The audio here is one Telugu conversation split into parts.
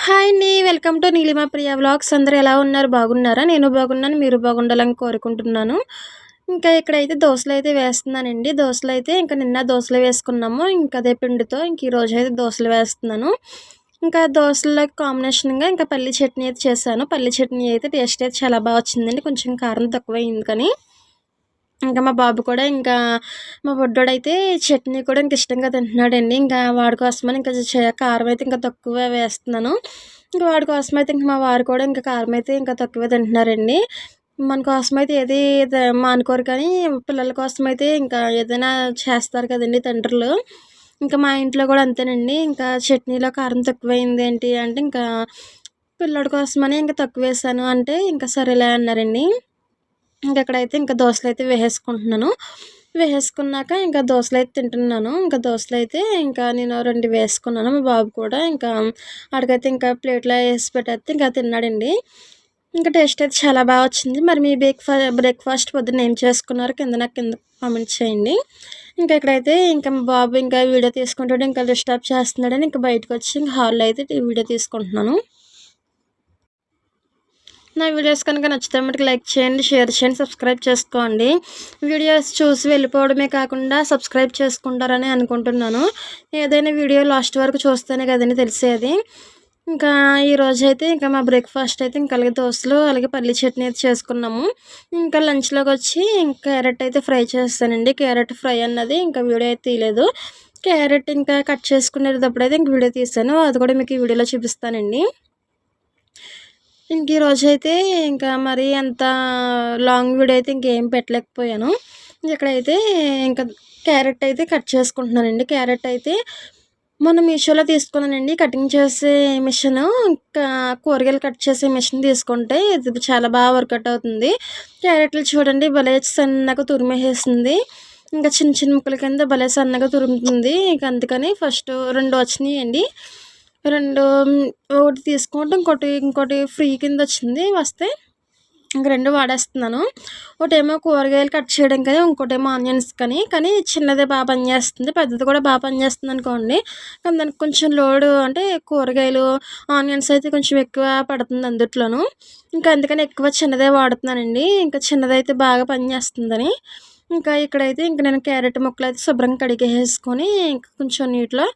హాయ్ అండి. Welcome to Neelima Priya vlogs. అందరూ ఎలా ఉన్నారు? బాగున్నారా? నేను బాగున్నాను. మీరు బాగుండాలని కోరుకుంటున్నాను. ఇంకా ఇక్కడైతే దోసలైతే వేస్తున్నానండి. దోసలైతే ఇంక నిన్న దోసలు వేసుకున్నాము. ఇంక అదే పిండితో ఇంక ఈరోజైతే దోసలు వేస్తున్నాను. ఇంకా దోసల్లోకి కాంబినేషన్‌గా ఇంకా పల్లి చట్నీ అయితే చేశాను. పల్లి చట్నీ అయితే టేస్ట్ అయితే చాలా వచ్చిందండి. కొంచెం కారం తక్కువయింది కానీ. ఇంకా మా బాబు కూడా ఇంకా మా బుడ్డోడైతే చట్నీ కూడా ఇంక ఇష్టంగా తింటున్నాడండి. ఇంకా వాడి కోసమని ఇంకా కారం అయితే ఇంకా తక్కువ వేస్తున్నాను. ఇంక వాడి కోసమైతే ఇంక మా వారు కూడా ఇంకా కారం అయితే ఇంకా తక్కువే తింటున్నారండి. మన కోసమైతే ఏది మానుకోరు కానీ పిల్లల కోసమైతే ఇంకా ఏదైనా చేస్తారు కదండీ తండ్రులు. ఇంకా మా ఇంట్లో కూడా అంతేనండి. ఇంకా చట్నీలో కారం తక్కువైంది ఏంటి అంటే ఇంకా పిల్లోడి కోసమని ఇంకా తక్కువేశాను అంటే ఇంకా సరేలే అన్నారండి. ఇంకక్కడైతే ఇంకా దోసలైతే వేసేసుకుంటున్నాను. వేసేసుకున్నాక ఇంకా దోసలైతే తింటున్నాను. ఇంకా దోసలైతే ఇంకా నేను 2 వేసుకున్నాను. మా బాబు కూడా ఇంకా ఆడికైతే ఇంకా ప్లేట్‌లో ఏసి పెట్టేత్తే ఇంకా తిన్నాడండి. ఇంకా టేస్ట్ అయితే చాలా వచ్చింది. మరి మీ బ్రేక్‌ఫాస్ట్ పొద్దున్న ఏం చేసుకున్నారో కింద కామెంట్ చేయండి. ఇంకా ఇక్కడైతే ఇంకా మా బాబు ఇంకా వీడియో తీసుకుంటుంటే ఇంకా డిస్టర్బ్ చేస్తున్నాడని ఇంకా బయటకొచ్చి ఇంక హాల్‌లో అయితే వీడియో తీసుకుంటున్నాను. నా వీడియోస్ కనుక నచ్చితే మటుకు లైక్ చేయండి, షేర్ చేయండి, సబ్స్క్రైబ్ చేసుకోండి. వీడియోస్ చూసి వెళ్ళిపోవడమే కాకుండా సబ్స్క్రైబ్ చేసుకుంటారని అనుకుంటున్నాను. ఏదైనా వీడియో లాస్ట్ వరకు చూస్తేనే కదండీ తెలిసేది. ఇంకా ఈరోజైతే ఇంకా మా బ్రేక్‌ఫాస్ట్ అయితే ఇంకా అలాగే దోసలు, అలాగే పల్లి చట్నీ అయితే చేసుకున్నాము. ఇంకా లంచ్‌లోకొచ్చి ఇంకా క్యారెట్ అయితే ఫ్రై చేస్తానండి. క్యారెట్ ఫ్రై అన్నది ఇంకా వీడియో అయితే తీయలేదు. క్యారెట్ ఇంకా కట్ చేసుకునేటప్పుడైతే ఇంక వీడియో తీశాను. అది కూడా మీకు ఈ వీడియోలో చూపిస్తానండి. ఈరోజైతే ఇంకా మరీ అంత లాంగ్ వీడియో అయితే ఇంకేం పెట్టలేకపోయాను. ఇక్కడైతే ఇంకా క్యారెట్ అయితే కట్ చేసుకుంటున్నానండి. క్యారెట్ అయితే మొన్న మీషోలో తీసుకున్నానండి. కటింగ్ చేసే మిషను. ఇంకా కూరగాయలు కట్ చేసే మిషన్ తీసుకుంటే ఇది చాలా వర్కౌట్ అవుతుంది. క్యారెట్లు చూడండి భలే సన్నగా తురిమేసేసింది. ఇంకా చిన్న చిన్న ముక్కల కింద భలే సన్నగా తురుముతుంది. ఇంక అందుకని ఫస్ట్ 2 వచ్చినాయండి. 2 ఒకటి తీసుకుంటే ఇంకోటి ఫ్రీ కిందొచ్చింది వస్తే. ఇంక 2 వాడేస్తున్నాను. ఒకటేమో కూరగాయలు కట్ చేయడం కానీ, ఇంకోటేమో ఆనియన్స్ కానీ చిన్నదే పనిచేస్తుంది. పెద్దది కూడా పనిచేస్తుందనుకోండి. కానీ దానికి కొంచెం లోడు అంటే కూరగాయలు, ఆనియన్స్ అయితే కొంచెం ఎక్కువ పడుతుంది అందుట్లోను. ఇంకా అందుకని ఎక్కువ చిన్నదే వాడుతున్నానండి. ఇంకా చిన్నదైతే బాగా పనిచేస్తుందని. ఇంకా ఇక్కడైతే ఇంక నేను క్యారెట్ ముక్కలైతే శుభ్రంగా కడిగేసేసుకొని ఇంక కొంచెం నీటిలో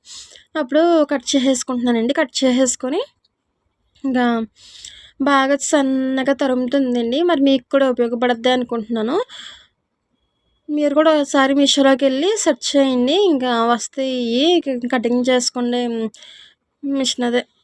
అప్పుడు కట్ చేసేసుకుంటున్నానండి. కట్ చేసేసుకొని ఇంకా బాగా సన్నగా తరుముతుందండి. మరి మీకు కూడా ఉపయోగపడుద్ది అనుకుంటున్నాను. మీరు కూడా ఒకసారి మీషోలోకెళ్ళి సెర్చ్ చేయండి. ఇంకా వస్తాయి. కటింగ్ చేసుకునే మిషన్ అదే